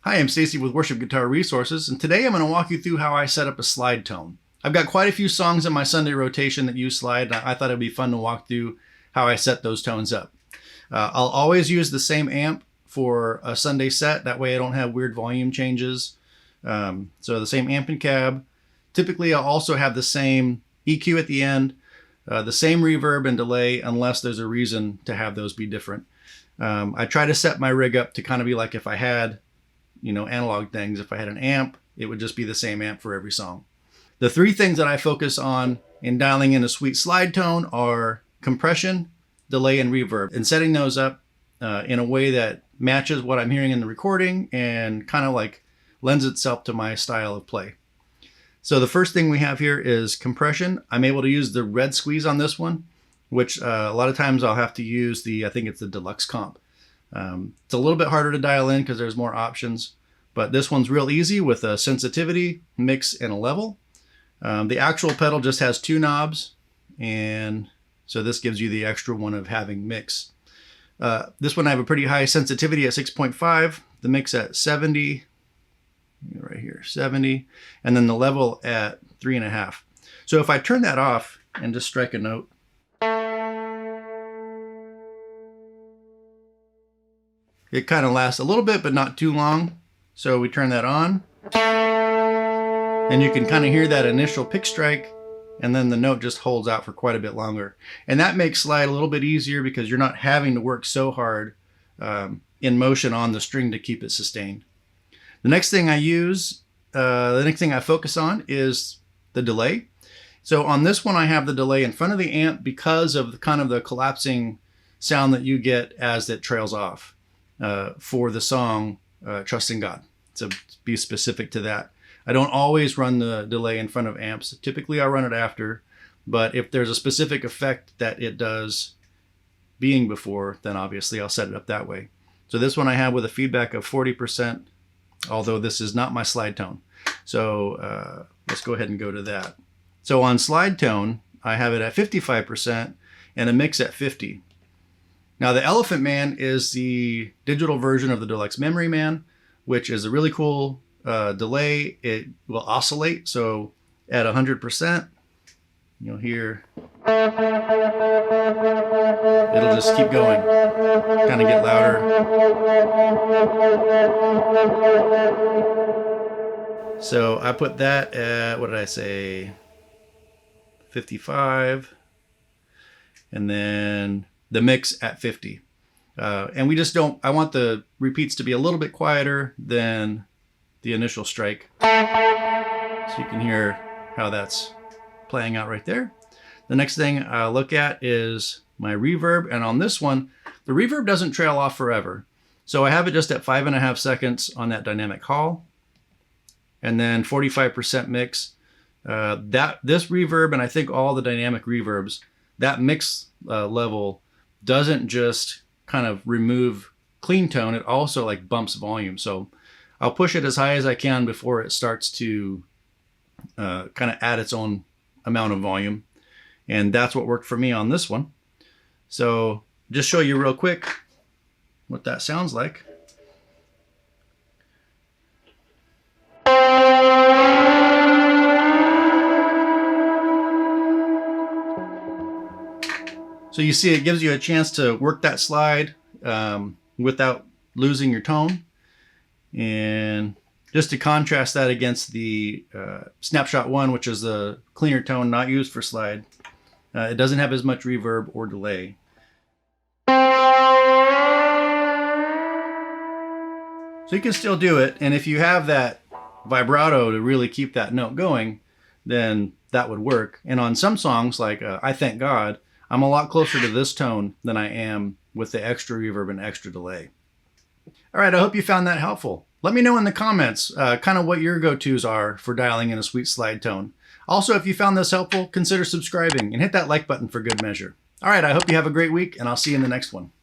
Hi, I'm Stacy with Worship Guitar Resources, and today I'm going to walk you through how I set up a slide tone. I've got quite a few songs in my Sunday rotation that use slide, and I thought it'd be fun to walk through how I set those tones up. I'll always use the same amp for a Sunday set, that way I don't have weird volume changes. So the same amp and cab. Typically I'll also have the same EQ at the end, the same reverb and delay, unless there's a reason to have those be different. I try to set my rig up to kind of be like if I had analog things. If I had an amp, it would just be the same amp for every song. The three things that I focus on in dialing in a sweet slide tone are compression, delay, and reverb, and setting those up in a way that matches what I'm hearing in the recording and kind of like lends itself to my style of play. So the first thing we have here is compression. I'm able to use the red squeeze on this one, which a lot of times I'll have to use I think it's the deluxe comp. It's a little bit harder to dial in because there's more options, but this one's real easy with a sensitivity, mix, and a level. The actual pedal just has two knobs, and so this gives you the extra one of having mix. This one I have a pretty high sensitivity at 6.5, the mix at 70, right here, 70, and then the level at 3.5. So if I turn that off and just strike a note, it kind of lasts a little bit, but not too long. So we turn that on, and you can kind of hear that initial pick strike, and then the note just holds out for quite a bit longer. And that makes slide a little bit easier because you're not having to work so hard in motion on the string to keep it sustained. The next thing I focus on is the delay. So on this one, I have the delay in front of the amp because of kind of the collapsing sound that you get as it trails off. For the song Trust in God. So be specific to that. I don't always run the delay in front of amps. Typically I'll run it after, but if there's a specific effect that it does being before, then obviously I'll set it up that way. So this one I have with a feedback of 40%, although this is not my slide tone. So let's go ahead and go to that. So on slide tone, I have it at 55% and a mix at 50. Now the Elephant Man is the digital version of the Deluxe Memory Man, which is a really cool delay. It will oscillate, so at 100%, you'll hear it'll just keep going, kind of get louder. So I put that at, what did I say, 55, and then the mix at 50. And we just I want the repeats to be a little bit quieter than the initial strike. So you can hear how that's playing out right there. The next thing I'll look at is my reverb. And on this one, the reverb doesn't trail off forever. So I have it just at 5.5 seconds on that dynamic hall. And then 45% mix. This reverb, and I think all the dynamic reverbs, that mix level doesn't just kind of remove clean tone, it also like bumps volume. So I'll push it as high as I can before it starts to kind of add its own amount of volume. And that's what worked for me on this one. So just show you real quick what that sounds like. So you see it gives you a chance to work that slide without losing your tone. And just to contrast that against the Snapshot 1, which is the cleaner tone not used for slide, it doesn't have as much reverb or delay. So you can still do it, and if you have that vibrato to really keep that note going, then that would work. And on some songs like I Thank God, I'm a lot closer to this tone than I am with the extra reverb and extra delay. All right, I hope you found that helpful. Let me know in the comments kind of what your go-tos are for dialing in a sweet slide tone. Also, if you found this helpful, consider subscribing and hit that like button for good measure. All right, I hope you have a great week, and I'll see you in the next one.